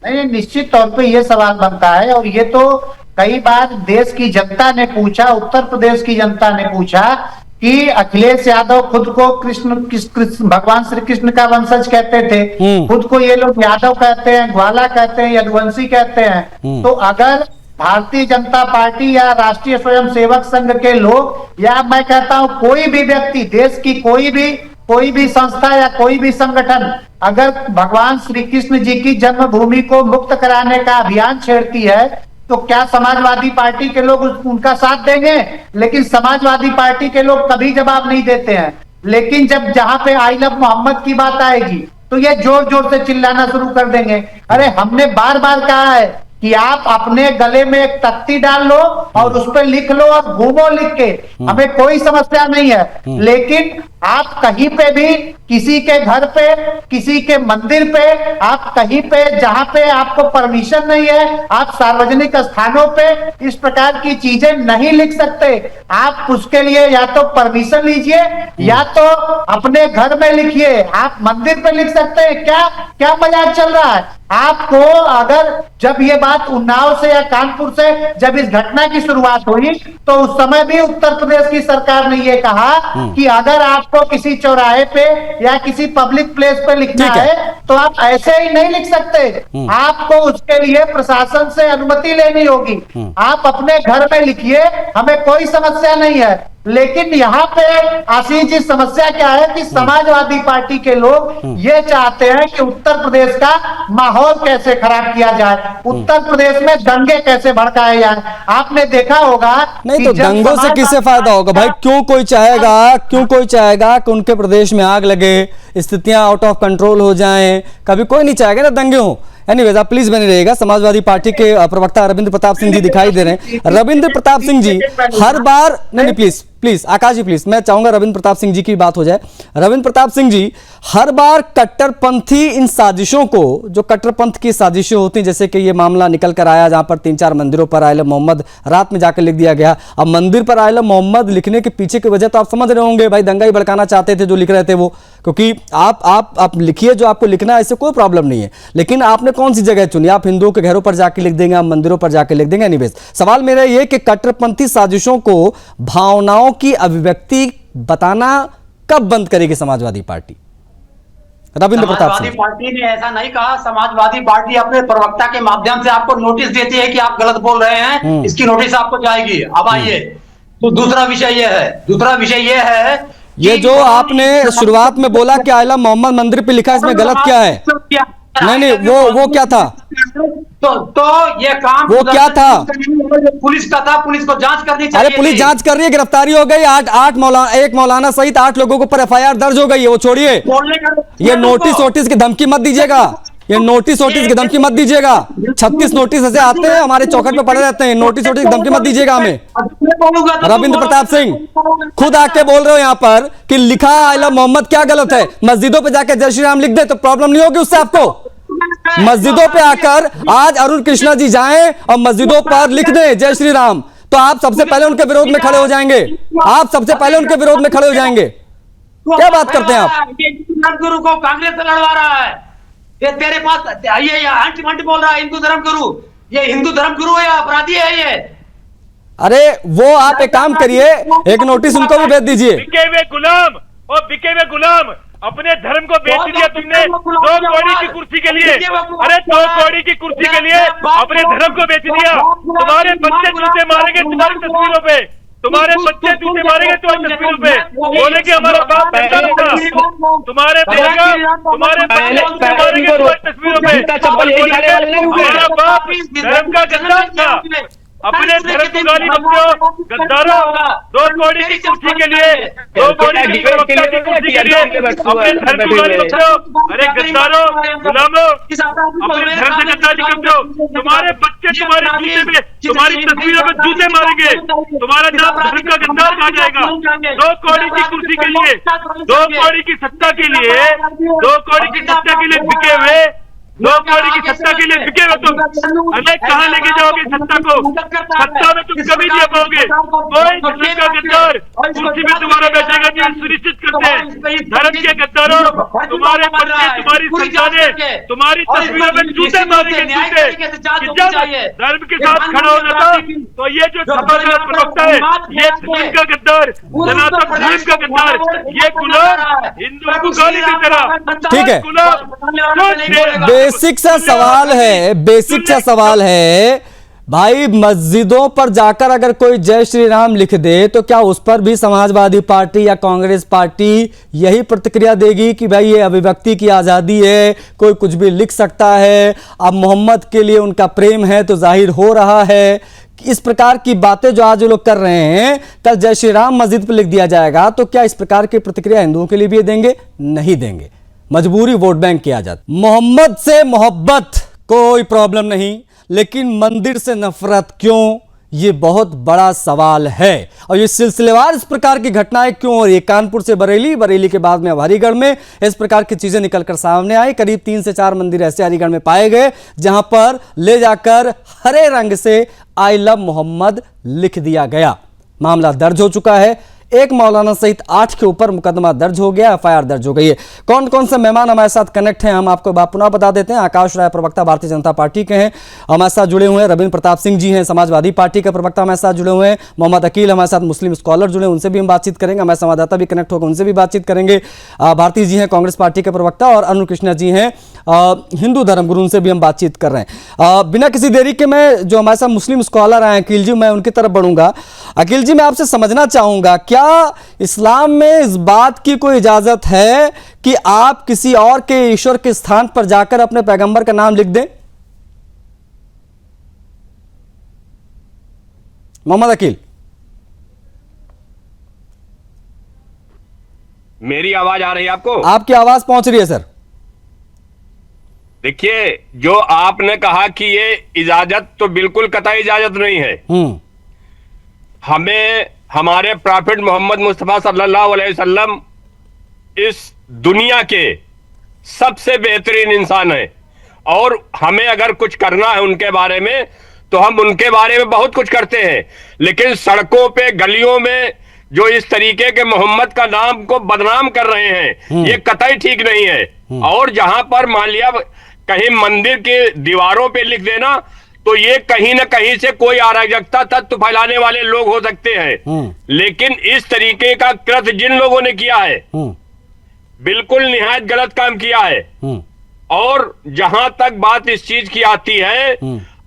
नहीं, निश्चित तौर पे ये सवाल बनता है, और ये तो कई बार देश की जनता ने पूछा, उत्तर प्रदेश की जनता ने पूछा कि अखिलेश यादव खुद को भगवान श्री कृष्ण का वंशज कहते थे, खुद को ये लोग यादव कहते हैं, ग्वाला कहते हैं, यदुवंशी कहते हैं। तो अगर भारतीय जनता पार्टी या राष्ट्रीय स्वयंसेवक संघ के लोग, या मैं कहता हूं कोई भी व्यक्ति, देश की कोई भी संस्था या कोई भी संगठन अगर भगवान श्री कृष्ण जी की जन्मभूमि को मुक्त कराने का अभियान छेड़ती है, तो क्या समाजवादी पार्टी के लोग उनका साथ देंगे? लेकिन समाजवादी पार्टी के लोग कभी जवाब नहीं देते हैं। लेकिन जब जहां पे आई लव मोहम्मद की बात आएगी तो ये जोर जोर से चिल्लाना शुरू कर देंगे। अरे हमने बार बार कहा है कि आप अपने गले में एक तख्ती डाल लो और उस पर लिख लो और घूमो लिख के, हमें कोई समस्या नहीं है। लेकिन आप कहीं पे भी, किसी के घर पे, किसी के मंदिर पे, आप कहीं पे जहां पे आपको परमिशन नहीं है, आप सार्वजनिक स्थानों पे इस प्रकार की चीजें नहीं लिख सकते। आप उसके लिए या तो परमिशन लीजिए या तो अपने घर में लिखिए। आप मंदिर पे लिख सकते हैं क्या मजाक चल रहा है? आपको अगर जब ये बात उन्नाव से या कानपुर से जब इस घटना की शुरुआत हुई तो उस समय भी उत्तर प्रदेश की सरकार ने ये कहा कि अगर आपको किसी चौराहे पे या किसी पब्लिक प्लेस पे लिखना है तो आप ऐसे ही नहीं लिख सकते, आपको उसके लिए प्रशासन से अनुमति लेनी होगी। आप अपने घर में लिखिए, हमें कोई समस्या नहीं है। लेकिन यहाँ पे आशीष जी समस्या क्या है कि समाजवादी पार्टी के लोग ये चाहते हैं कि उत्तर प्रदेश का माहौल कैसे खराब किया जाए, उत्तर प्रदेश में दंगे कैसे भड़काए जाए। आपने देखा होगा नहीं तो दंगों से किससे फायदा होगा भाई? क्यों कोई चाहेगा कि उनके प्रदेश में आग लगे, स्थितियां आउट ऑफ कंट्रोल हो जाएं? कभी कोई नहीं चाहेगा ना दंगे हो। एनीवेज, आप प्लीज बने रहिएगा। समाजवादी पार्टी के प्रवक्ता रविंद्र प्रताप सिंह जी दिखाई दे रहे हैं। रविंद्र प्रताप सिंह जी हर बार नहीं प्लीज आकाश जी प्लीज, मैं चाहूंगा रविंद्र प्रताप सिंह जी की बात हो जाए। रविंद्र प्रताप सिंह जी, हर बार कट्टरपंथी इन साजिशों को, जो कट्टरपंथ की साजिशें होती हैं, जैसे कि ये मामला निकल कर आया जहां पर 3-4 मंदिरों पर आई लव मोहम्मद रात में जाकर लिख दिया गया। अब मंदिर पर आई लव मोहम्मद लिखने के पीछे की वजह तो आप समझ रहे होंगे भाई, दंगा ही भड़काना चाहते थे जो लिख रहे थे वो। क्योंकि आप लिखिए जो आपको लिखना है, इससे कोई प्रॉब्लम नहीं है। लेकिन आपने कौन सी जगह चुनी? आप हिंदुओं के घरों पर जाके लिख देंगे, आप मंदिरों पर जाके लिख देंगे। एनीवेज, सवाल मेरा ये कि कट्टरपंथी साजिशों को भावनाओं की अभिव्यक्ति बताना कब बंद करेगी समाजवादी पार्टी? रविंद्र प्रताप सिंह। समाजवादी पार्टी ने ऐसा नहीं कहा। समाजवादी पार्टी अपने प्रवक्ता के माध्यम से आपको नोटिस देती है कि आप गलत बोल रहे हैं, इसकी नोटिस आपको जाएगी। अब आइए तो दूसरा विषय यह है ये जो आपने शुरुआत में बोला कि आई लव मोहम्मद मंदिर पे लिखा है, इसमें गलत क्या है? नहीं वो क्या था? तो ये काम वो क्या था? पुलिस का था, पुलिस को जांच करनी चाहिए। अरे पुलिस जांच कर रही है, गिरफ्तारी हो गई, एक मौलाना सहित 8 लोगों के ऊपर FIR दर्ज हो गई है। वो छोड़िए, ये नोटिस की धमकी मत दीजिएगा, ये नोटिस की धमकी मत दीजिएगा। 36 नोटिस ऐसे आते हैं हमारे चौखट पे पड़े रहते हैं, नोटिस की धमकी मत दीजिएगा हमें। रविंद्र प्रताप सिंह खुद आके बोल रहे हो यहाँ पर कि लिखा आई लव मोहम्मद, क्या गलत है? मस्जिदों पे जाके जय श्री राम लिख दे तो प्रॉब्लम नहीं होगी उससे आपको? मस्जिदों पे आकर आज अरुण कृष्णा जी जाएं और मस्जिदों पर लिख दें जय श्री राम, तो आप सबसे पहले उनके विरोध में खड़े हो जाएंगे, आप सबसे पहले उनके विरोध में खड़े हो जाएंगे। क्या बात करते हैं आप? गुरु को कांग्रेस से लड़वा रहा है, ये तेरे पास ये अंटी बोल रहा है हिंदू धर्म गुरु, ये हिंदू धर्म गुरु है या अपराधी है ये? अरे वो आप एक काम करिए, एक नोटिस उनको भी भेज दीजिए। बिके हुए गुलाम और बिके हुए गुलाम, अपने धर्म को बेच दिया तुमने 2 कौड़ी की कुर्सी के लिए। अरे 2 कौड़ी की कुर्सी के लिए अपने धर्म को बेच दिया। तुम्हारे बच्चे जूते मारेंगे तुम्हारी तस्वीरों पे, तुम्हारे बच्चे जूते मारेंगे तुम्हारी तस्वीरों पे, बोले कि हमारा बाप ऐसा था। तुम्हारे बच्चे जूते मारेंगे तुम्हारी तस्वीरों पे, हमारा बाप धर्म का गद्दार था। अपने धर्म को गाली बकते हो गद्दारों। 2 कौड़ी की कुर्सी के लिए, 2 कौड़ी की प्रवक्ता की कुर्सी के लिए अपने धर्म को गाली बकते हो। अरे गद्दारों, गुलामों, अपने धर्म से गद्दारी करते हो। तुम्हारे बच्चे तुम्हारे जूते में, तुम्हारी तस्वीरों में जूते मारेंगे, तुम्हारा नाम धर्म का गद्दार कहा जाएगा। 2 कौड़ी की कुर्सी के लिए, 2 कौड़ी की सत्ता के लिए, 2 कौड़ी की सत्ता के लिए बिके हुए, 2 कौड़ी की सत्ता के लिए बिके हो तुम। हमें कहाँ लेके जाओगे सत्ता को? सत्ता में तुम कभी नहीं आ पाओगे। कोई धर्म का गद्दार कुर्सी में तुम्हारा बैठेगा नहीं, सुनिश्चित करते हैं। धर्म के गद्दारों, तुम्हारे बच्चे, तुम्हारी संतानें तुम्हारी तस्वीरों में जूते मारेंगे, जूते। धर्म के साथ खड़ा होना था तो ये जो सभागार प्रवक्ता है, ये धर्म का गद्दार, सनातन धर्म का गद्दार, ये गुलाम हिंदुओं को गाली देते रहा। ठीक है, गुलाम बेसिक सा सवाल है भाई, मस्जिदों पर जाकर अगर कोई जय श्री राम लिख दे तो क्या उस पर भी समाजवादी पार्टी या कांग्रेस पार्टी यही प्रतिक्रिया देगी कि भाई ये अभिव्यक्ति की आजादी है, कोई कुछ भी लिख सकता है, अब मोहम्मद के लिए उनका प्रेम है तो जाहिर हो रहा है? इस प्रकार की बातें जो आज लोग कर रहे हैं, कल जय श्री राम मस्जिद पर लिख दिया जाएगा तो क्या इस प्रकार की प्रतिक्रिया हिंदुओं के लिए भी देंगे? नहीं देंगे, मजबूरी वोट बैंक किया जाता। मोहम्मद से मोहब्बत कोई प्रॉब्लम नहीं, लेकिन मंदिर से नफरत क्यों, ये बहुत बड़ा सवाल है। और ये सिलसिलेवार इस प्रकार की घटनाएं क्यों हो रही है? कानपुर से बरेली, बरेली के बाद में अब हरिगढ़ में इस प्रकार की चीजें निकलकर सामने आई। करीब 3 से 4 मंदिर ऐसे हरिगढ़ में पाए गए जहां पर ले जाकर हरे रंग से आई लव मोहम्मद लिख दिया गया। मामला दर्ज हो चुका है, एक मौलाना सहित 8 के ऊपर मुकदमा दर्ज हो गया, FIR दर्ज हो गई है। कौन कौन से मेहमान हमारे साथ कनेक्ट हैं हम आपको पुनः बता देते हैं। आकाश राय प्रवक्ता भारतीय जनता पार्टी के हैं, हमारे साथ जुड़े हुए हैं। रविंद्र प्रताप सिंह जी हैं, समाजवादी पार्टी के प्रवक्ता हमारे साथ जुड़े हुए हैं। मोहम्मद अकील हमारे साथ मुस्लिम स्कॉलर जुड़े, उनसे भी हम बातचीत करेंगे। हमारे संवाददाता भी कनेक्ट होकर उनसे भी बातचीत करेंगे। भारती जी हैं कांग्रेस पार्टी के प्रवक्ता, और अरुण कृष्णा जी हैं हिंदू धर्मगुरु, उनसे भी हम बातचीत कर रहे हैं। बिना किसी देरी के मैं जो हमारे साथ मुस्लिम स्कॉलर आए अकील जी, मैं उनकी तरफ बढ़ूंगा। अकील जी, मैं आपसे समझना चाहूंगा, क्या इस्लाम में इस बात की कोई इजाजत है कि आप किसी और के ईश्वर के स्थान पर जाकर अपने पैगंबर का नाम लिख दें? मोहम्मद अकील, मेरी आवाज आ रही है आपको? आपकी आवाज पहुंच रही है सर। देखिए, जो आपने कहा कि ये इजाजत, तो बिल्कुल कतई इजाजत नहीं है। हमें हमारे प्रॉफिट मोहम्मद मुस्तफा सल्लल्लाहु अलैहि वसल्लम इस दुनिया के सबसे बेहतरीन इंसान है, और हमें अगर कुछ करना है उनके बारे में तो हम उनके बारे में बहुत कुछ करते हैं। लेकिन सड़कों पे, गलियों में जो इस तरीके के मोहम्मद का नाम को बदनाम कर रहे हैं, ये कतई ठीक नहीं है। और जहां पर मान लिया कहीं मंदिर के दीवारों पे लिख देना, तो ये कहीं ना कहीं से कोई अराजकता तत्व फैलाने वाले लोग हो सकते हैं। लेकिन इस तरीके का कृत्य जिन लोगों ने किया है, बिल्कुल निहायत गलत काम किया है। और जहां तक बात इस चीज की आती है,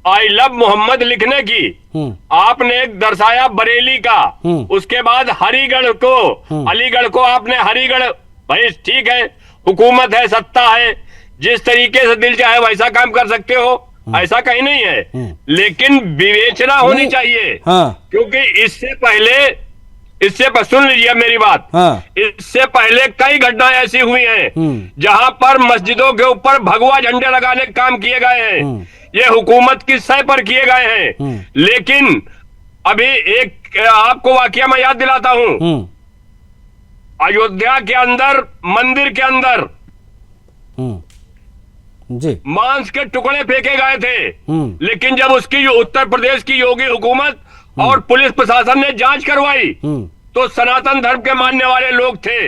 आई लव मोहम्मद लिखने की, आपने एक दर्शाया बरेली का, उसके बाद हरिगढ़ को, अलीगढ़ को आपने हरिगढ़, भाई ठीक है, हुकूमत है, सत्ता है, जिस तरीके से दिल चाहे वैसा काम कर सकते हो, ऐसा कहीं नहीं है, लेकिन विवेचना होनी चाहिए। क्योंकि सुन लीजिए मेरी बात, इससे पहले कई घटनाएं ऐसी हुई हैं जहां पर मस्जिदों के ऊपर भगवा झंडे लगाने के काम किए गए हैं। ये हुकूमत की सह पर किए गए हैं। लेकिन अभी एक आपको वाकया मैं याद दिलाता हूं, अयोध्या के अंदर मंदिर के अंदर जी मांस के टुकड़े फेंके गए थे, लेकिन जब उसकी उत्तर प्रदेश की योगी हुकूमत और पुलिस प्रशासन ने जांच करवाई तो सनातन धर्म के मानने वाले लोग थे।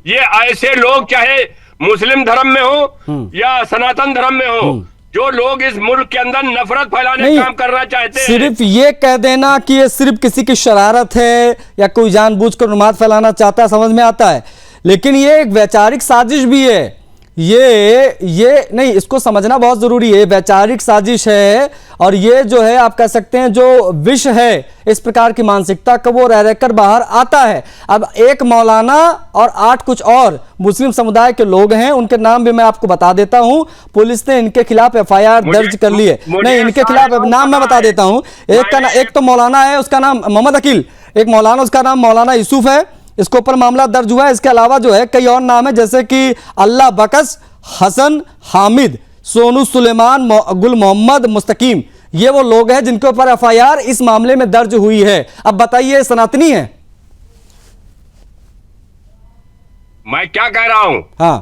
ये ऐसे लोग चाहे मुस्लिम धर्म में हो या सनातन धर्म में हो, जो लोग इस मुल्क के अंदर नफरत फैलाने का काम करना चाहते हैं। सिर्फ ये कह देना कि ये सिर्फ किसी की शरारत है या कोई जानबूझकर उन्माद फैलाना चाहता है, समझ में आता है, लेकिन ये एक वैचारिक साजिश भी है। ये नहीं, इसको समझना बहुत जरूरी है। वैचारिक साजिश है और ये जो है आप कह सकते हैं जो विष है इस प्रकार की मानसिकता का, वो रह रहकर बाहर आता है। अब एक मौलाना और 8 कुछ और मुस्लिम समुदाय के लोग हैं, उनके नाम भी मैं आपको बता देता हूं। पुलिस ने इनके खिलाफ FIR दर्ज कर ली है। नहीं, इनके खिलाफ नाम मैं बता देता हूं। एक तो मौलाना है, उसका नाम मोहम्मद अकील, एक मौलाना, उसका नाम मौलाना यूसुफ है, इसके ऊपर मामला दर्ज हुआ है। इसके अलावा जो है कई और नाम है, जैसे कि अल्लाह बकस, हसन, हामिद, सोनू सुलेमान, गुल मोहम्मद, मुस्तकीम, ये वो लोग हैं जिनके ऊपर FIR इस मामले में दर्ज हुई है। अब बताइए, सनातनी है? मैं क्या कह रहा हूं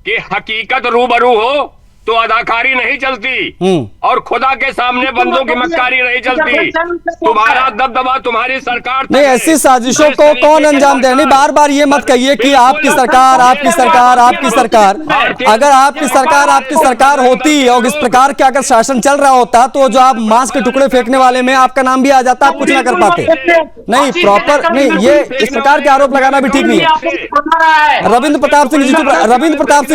कि हकीकत रूबरू हो तो अदाकारी नहीं चलती और खुदा के सामने बंदों की मक्कारी नहीं चलती। तुम्हारा दबदबा, तुम्हारी सरकार नहीं, ऐसी साजिशों को कौन अंजाम दे? नहीं, बार बार ये मत कहिए कि आपकी सरकार, आपकी सरकार, आपकी सरकार। अगर आपकी सरकार होती और इस प्रकार के अगर शासन चल रहा होता तो जो आप मांस के टुकड़े फेंकने वाले में आपका नाम भी आ जाता, आप कुछ ना कर पाते। नहीं, प्रॉपर नहीं, ये इस प्रकार के आरोप लगाना भी ठीक नहीं है। रविंद्र प्रताप सिंह जी, रविंद्र प्रताप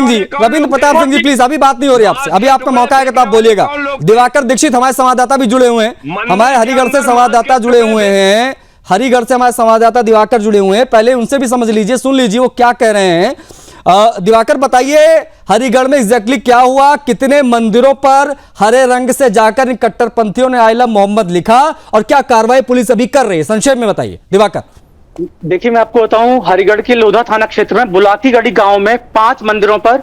सिंह जी प्लीज, अभी बात नहीं हो आपसे, अभी आपका मौका है तो आप बोलिएगा। दिवाकर दीक्षित हमारे संवाददाता भी जुड़े हुए हैं, हमारे हरिगढ़ से संवाददाता जुड़े हुए हैं, हरिगढ़ से हमारे संवाददाता दिवाकर जुड़े हुए हैं। पहले उनसे भी समझ लीजिए, सुन लीजिए वो क्या कह रहे हैं। दिवाकर बताइए, हरिगढ़ में एग्जैक्टली क्या हुआ? कितने मंदिरों पर हरे रंग से जाकर इन कट्टरपंथियों ने आई लव मोहम्मद लिखा और क्या कार्रवाई पुलिस अभी कर रही है? संक्षेप में बताइए दिवाकर। देखिए, मैं आपको बताऊं, हरिगढ़ के लोधा थाना क्षेत्र में बुलाकीगढ़ी गांव में 5 मंदिरों पर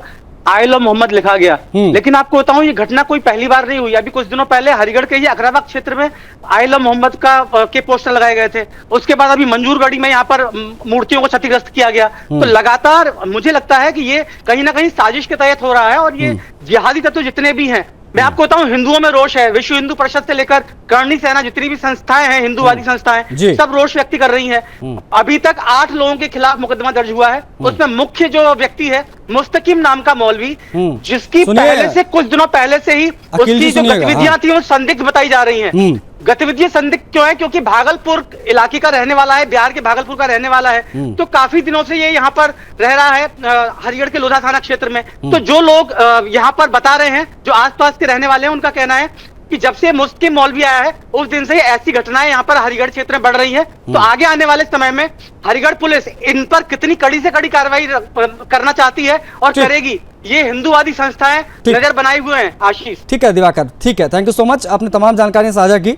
आई लव मोहम्मद लिखा गया। लेकिन आपको बताऊं, ये घटना कोई पहली बार नहीं हुई। अभी कुछ दिनों पहले हरिगढ़ के ये अकराबाग क्षेत्र में आई लव मोहम्मद के पोस्टर लगाए गए थे। उसके बाद अभी मंजूरगढ़ी में यहाँ पर मूर्तियों को क्षतिग्रस्त किया गया। तो लगातार मुझे लगता है कि ये कहीं ना कहीं साजिश के तहत हो रहा है और ये जिहादी तत्व जितने भी हैं, मैं आपको बताऊं, हिंदुओं में रोष है। विश्व हिंदू परिषद से लेकर करणी सेना, जितनी भी संस्थाएं हैं, हिंदूवादी संस्थाएं, सब रोष व्यक्त कर रही हैं। अभी तक 8 लोगों के खिलाफ मुकदमा दर्ज हुआ है। उसमें मुख्य जो व्यक्ति है मुस्तकीम नाम का मौलवी, जिसकी पहले से कुछ दिनों पहले से ही उसकी जो गतिविधियां थी वो संदिग्ध बताई जा रही हैं। गतिविधियां संदिग्ध क्यों है? क्योंकि भागलपुर इलाके का रहने वाला है, बिहार के भागलपुर का रहने वाला है, तो काफी दिनों से ये यहाँ पर रह रहा है हरिगढ़ के लोधा थाना क्षेत्र में। तो जो लोग यहाँ पर बता रहे हैं, जो आसपास के रहने वाले हैं, उनका कहना है कि जब से मुस्लिम मौलवी आया है उस दिन से ऐसी घटनाएं यहाँ पर हरिगढ़ क्षेत्र में बढ़ रही है। तो आगे आने वाले समय में हरिगढ़ पुलिस इन पर कितनी कड़ी से कड़ी कार्रवाई करना चाहती है और करेगी, ये हिंदूवादी संस्थाएं नजर बनाए हुए हैं। आशीष, ठीक है दिवाकर, ठीक है, थैंक यू सो मच, आपने तमाम जानकारियां साझा की।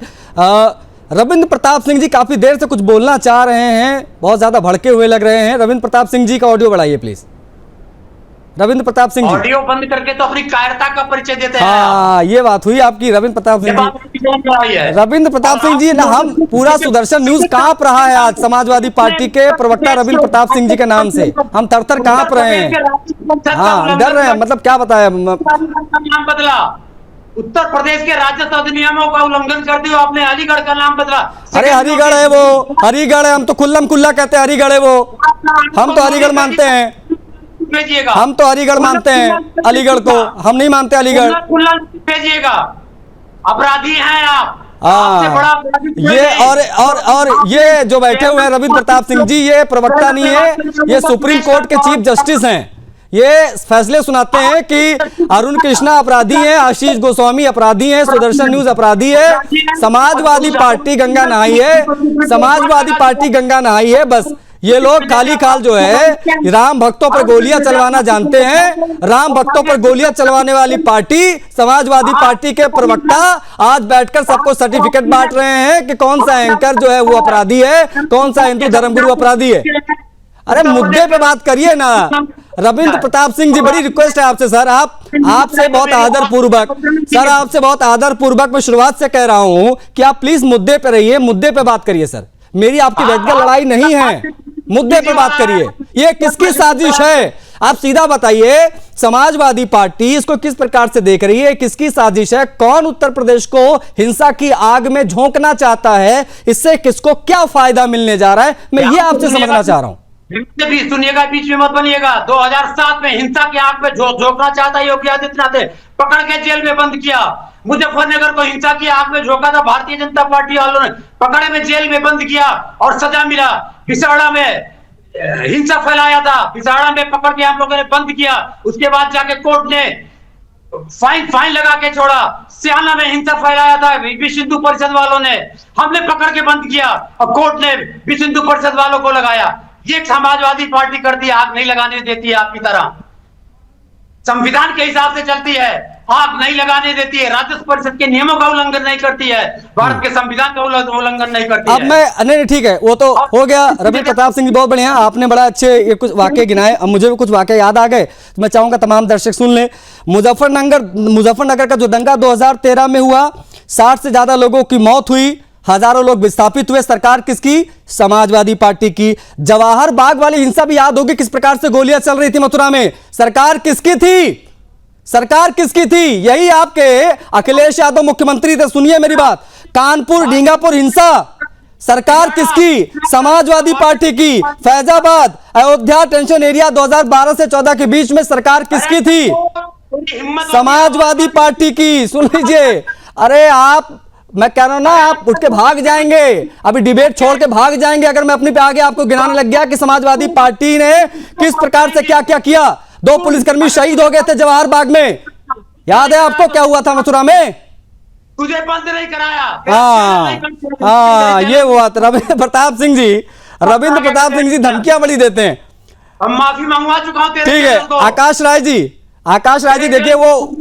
रविंद्र प्रताप सिंह जी काफी देर से कुछ बोलना चाह रहे हैं, बहुत ज्यादा भड़के हुए लग रहे हैं। रविंद्र प्रताप सिंह जी का ऑडियो बढ़ाइए प्लीज। रविंद्र प्रताप सिंह जी, ऑडियो बंद करके तो अपनी कायरता का परिचय देते हैं। हाँ, ये बात हुई आपकी। रविंद्र प्रताप सिंह जी, रविंद्र प्रताप सिंह जी ना, हम पूरा सुदर्शन न्यूज कांप रहा है आज समाजवादी पार्टी के प्रवक्ता रविंद्र प्रताप सिंह जी के नाम से। हम तर कांप रहे हैं, हाँ, डर रहे हैं। मतलब क्या बताया, नाम बदला, उत्तर प्रदेश के राज्य अधिनियमों का उल्लंघन करते हुए आपने अलीगढ़ का नाम बदला। अरे हरिगढ़ है वो, हरिगढ़ है, हम तो खुल्लम खुल्ला कहते हैं हरिगढ़ है वो, हम तो हरिगढ़ मानते हैं, हम तो हरिगढ़ मानते हैं, अलीगढ़ को हम नहीं मानते। अलीगढ़ भेजिएगा, अपराधी हैं आप। ये और ये जो बैठे हुए हैं रविंद्र प्रताप सिंह जी, ये प्रवक्ता नहीं है, ये सुप्रीम कोर्ट के चीफ जस्टिस हैं। ये फैसले सुनाते हैं कि अरुण कृष्णा अपराधी हैं, आशीष गोस्वामी अपराधी हैं, सुदर्शन न्यूज अपराधी है, समाजवादी पार्टी गंगा नहाई है, समाजवादी पार्टी गंगा नहाई है। बस ये लोग काली काल जो है राम भक्तों पर गोलियां चलवाना जानते हैं। राम भक्तों पर गोलियां चलवाने वाली पार्टी समाजवादी पार्टी के प्रवक्ता आज बैठकर सबको सर्टिफिकेट बांट रहे हैं कि कौन सा एंकर जो है वो अपराधी है, कौन सा हिंदू धर्मगुरु अपराधी है। अरे मुद्दे पे बात करिए ना। रविंद्र प्रताप सिंह जी, बड़ी रिक्वेस्ट है आपसे सर, आपसे बहुत आदर पूर्वक सर, आपसे बहुत आदर पूर्वक मैं शुरुआत से कह रहा हूं कि आप प्लीज मुद्दे पे रहिए, मुद्दे पे बात करिए सर। मेरी आपकी व्यक्तिगत लड़ाई नहीं है, मुद्दे पे बात करिए। ये किसकी साजिश है आप सीधा बताइए। समाजवादी पार्टी इसको किस प्रकार से देख रही है, किसकी साजिश है? कौन उत्तर प्रदेश को हिंसा की आग में झोंकना चाहता है? इससे किसको क्या फायदा मिलने जा रहा है, मैं ये आपसे समझना चाह रहा हूं। भी सुनिएगा, बीच में मत बनिएगा। 2007 में हिंसा की आग में झोंकना चाहता योगी आदित्यनाथ ने पकड़ के जेल में बंद किया। मुजफ्फरनगर को हिंसा की आग में झोंका था भारतीय जनता पार्टी वालों ने, पकड़े में जेल में बंद किया और सजा मिला। बिसाड़ा में हिंसा फैलाया था, बिसाड़ा में पकड़ के हम लोगों ने बंद किया, उसके बाद जाके कोर्ट ने फाइन लगा के छोड़ा। सियाना में हिंसा फैलाया था विश्व हिंदू परिषद वालों ने, हमने पकड़ के बंद किया और कोर्ट ने विश्व हिंदू परिषद वालों को लगाया। ये समाजवादी पार्टी करती है, आग नहीं लगाने देती है आपकी तरह, संविधान के हिसाब से चलती है, आग नहीं लगाने देती है, राजस्व परिषद के नियमों का उल्लंघन नहीं करती है, भारत के संविधान का उल्लंघन नहीं करती है। अब मैं नहीं ठीक है, वो तो हो गया। रविंद्र प्रताप सिंह जी बहुत बढ़िया, आपने बड़ा अच्छे ये कुछ वाक्य गिनाए। अब मुझे भी कुछ वाक्य याद आ गए, तो मैं चाहूंगा तमाम दर्शक सुन लें। मुजफ्फरनगर का जो दंगा 2013 में हुआ, 60 से ज्यादा लोगों की मौत हुई, हजारों लोग विस्थापित हुए, सरकार किसकी? समाजवादी पार्टी की। जवाहर बाग वाली हिंसा भी याद होगी, किस प्रकार से गोलियां चल रही थी मथुरा में, सरकार किसकी थी? सरकार किसकी थी? यही आपके अखिलेश यादव मुख्यमंत्री थे। सुनिए मेरी बात, कानपुर डींगापुर हिंसा सरकार किसकी? समाजवादी पार्टी की। फैजाबाद अयोध्या टेंशन एरिया 2012 से 14 के बीच में सरकार किसकी थी? समाजवादी पार्टी की। सुन लीजिए, अरे आप, मैं कह रहा हूं ना, आप उठ के भाग जाएंगे, अभी डिबेट छोड़ के भाग जाएंगे अगर मैं अपने पे आगे आपको गिनाने लग गया कि समाजवादी पार्टी ने किस प्रकार से क्या क्या किया। 2 पुलिसकर्मी शहीद हो गए थे जवाहर बाग में, याद है आपको क्या हुआ था मथुरा में? तुझे बंद नहीं कराया। हाँ, ये हुआ था। रविंद्र प्रताप सिंह जी धमकियां बड़ी देते हैं। हम माफी मंगवा चुका हूं। ठीक है, आकाश राय जी देखिए, वो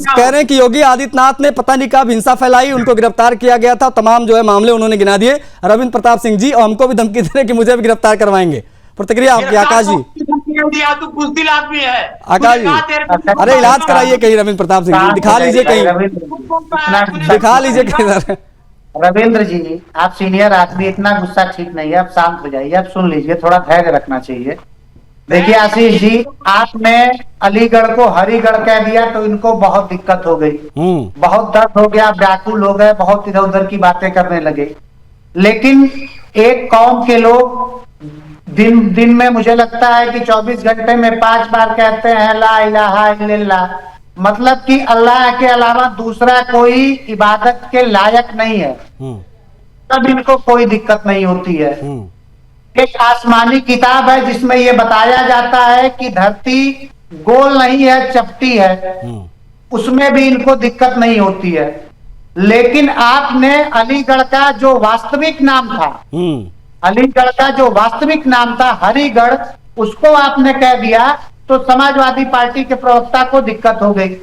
कह रहे हैं कि योगी आदित्यनाथ ने पता नहीं कब हिंसा फैलाई, उनको गिरफ्तार किया गया था, तमाम जो है मामले उन्होंने गिना दिए। रविंद्र प्रताप सिंह जी और हमको भी धमकी दे रहे हैं कि मुझे भी गिरफ्तार करवाएंगे। प्रतिक्रिया आपकी आकाश जी। तू बुज़दिल आदमी है आकाश जी, अरे इलाज कराइए कहीं रविंद्र प्रताप सिंह जी, दिखा लीजिए कहीं, दिखा लीजिए कहीं। रविंद्र जी, आप सीनियर आदमी, इतना गुस्सा ठीक नहीं है, आप शांत हो जाइए, आप सुन लीजिए, थोड़ा धैर्य रखना चाहिए। देखिए आशीष जी, आपने अलीगढ़ को हरिगढ़ कह दिया तो इनको बहुत दिक्कत हो गई, बहुत दर्द हो गया, व्याकुल हो गए, बहुत इधर उधर की बातें करने लगे। लेकिन एक कौम के लोग दिन में मुझे लगता है कि 24 घंटे में 5 बार कहते हैं ला इलाहा इल्लल्लाह, मतलब कि अल्लाह के अलावा दूसरा कोई इबादत के लायक नहीं है, तब इनको कोई दिक्कत नहीं होती है। एक आसमानी किताब है जिसमें यह बताया जाता है कि धरती गोल नहीं है, चपटी है, उसमें भी इनको दिक्कत नहीं होती है। लेकिन आपने अलीगढ़ का जो वास्तविक नाम था, अलीगढ़ का जो वास्तविक नाम था हरिगढ़, उसको आपने कह दिया तो समाजवादी पार्टी के प्रवक्ता को दिक्कत हो गई।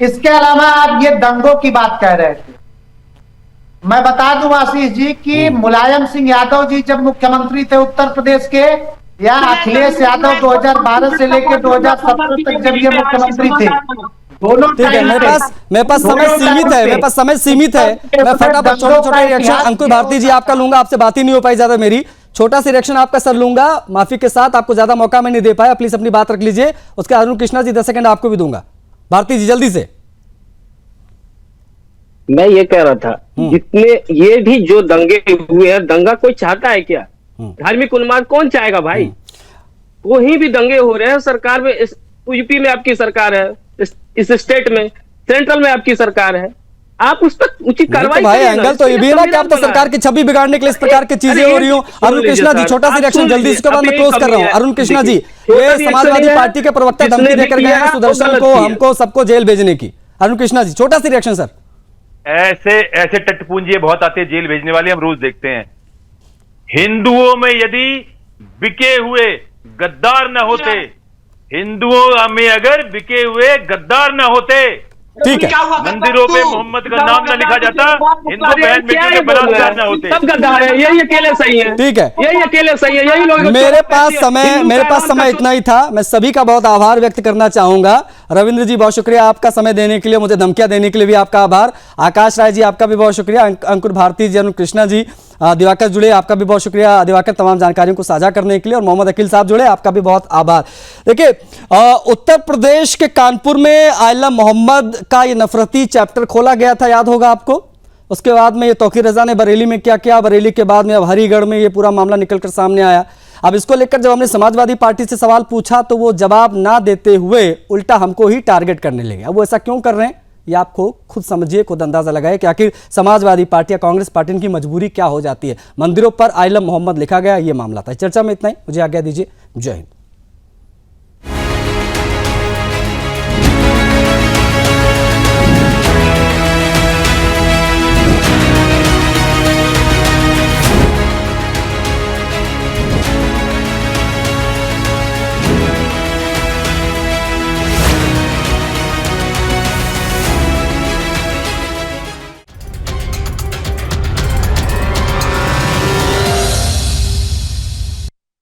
इसके अलावा आप ये दंगों की बात कह रहे थे। मैं बता दूं आशीष जी कि मुलायम सिंह यादव जी जब मुख्यमंत्री थे उत्तर प्रदेश के, या अखिलेश यादव 2012 से लेकर 2017 तक जब ये मुख्यमंत्री थे, दोनों ठीक है, मेरे पास समय सीमित है, मैं फटाफट छोटा रिएक्शन अंकुर भारती जी आपका लूंगा, आपसे बात ही नहीं हो पाई ज्यादा मेरी, छोटा सा रिएक्शन आपका सर लूंगा, माफी के साथ, आपको ज्यादा मौका मैं नहीं दे पाया, प्लीज अपनी बात रख लीजिए। उसके अरुण कृष्णा जी 10 सेकंड आपको भी दूंगा। भारती जी जल्दी से। मैं ये कह रहा था, जितने ये भी जो दंगे हुए हैं, दंगा कोई चाहता है क्या? धार्मिक उन्माद कौन चाहेगा भाई? कोई भी दंगे हो रहे हैं, सरकार में, यूपी में आपकी सरकार है, इस स्टेट में, सेंट्रल में आपकी सरकार है, आप उस पर उचित कार्रवाई भाई। एंगल तो ये भी है ना कि आप तो सरकार की छवि बिगाड़ने के लिए इस प्रकार की चीजें हो रही हो। अरुण कृष्णा जी छोटा सा रिएक्शन जल्दी, इसके बाद मैं क्लोज कर रहा हूँ। अरुण कृष्णा जी, ये समाजवादी पार्टी के प्रवक्ता धमकी देकर गए हैं सुदर्शन को, हमको सबको जेल भेजने की। अरुण कृष्णा जी छोटा सा रिएक्शन सर। ऐसे टट्टपूंजी बहुत आते हैं जेल भेजने वाले, हम रोज देखते हैं। हिंदुओं में यदि बिके हुए गद्दार न होते, हिंदुओं में अगर बिके हुए गद्दार न होते, ठीक है, मंदिरों पे मोहम्मद का नाम न लिखा जाता, हिंदू बहन बेटियों के बलात्कार न होते। सब गद्दार है, यही अकेले सही है। ठीक है, यही अकेले सही है, यही लोग। मेरे पास समय इतना ही था। मैं सभी का बहुत आभार व्यक्त करना चाहूंगा। रविंद्र जी बहुत शुक्रिया आपका समय देने के लिए, मुझे धमकियां देने के लिए भी आपका आभार। आकाश राय जी आपका भी बहुत शुक्रिया, अंकुर भारती जी, अनु कृष्णा जी, दिवाकर जुड़े, आपका भी बहुत शुक्रिया दिवाकर, तमाम जानकारियों को साझा करने के लिए। और मोहम्मद अकील साहब जुड़े, आपका भी बहुत आभार। देखिए, उत्तर प्रदेश के कानपुर में आइला मोहम्मद का ये नफरती चैप्टर खोला गया था, याद होगा आपको। उसके बाद में ये तौकीर रजा ने बरेली में क्या किया, बरेली के बाद में अब हरिगढ़ में ये पूरा मामला निकलकर सामने आया। अब इसको लेकर जब हमने समाजवादी पार्टी से सवाल पूछा तो वो जवाब ना देते हुए उल्टा हमको ही टारगेट करने लगे। अब वो ऐसा क्यों कर रहे हैं ये आपको खुद समझिए, खुद अंदाजा लगाए कि आखिर समाजवादी पार्टी या कांग्रेस पार्टी की मजबूरी क्या हो जाती है। मंदिरों पर आइला मोहम्मद लिखा गया, ये मामला था। चर्चा में इतना ही, मुझे आज्ञा दीजिए। जय हिंद।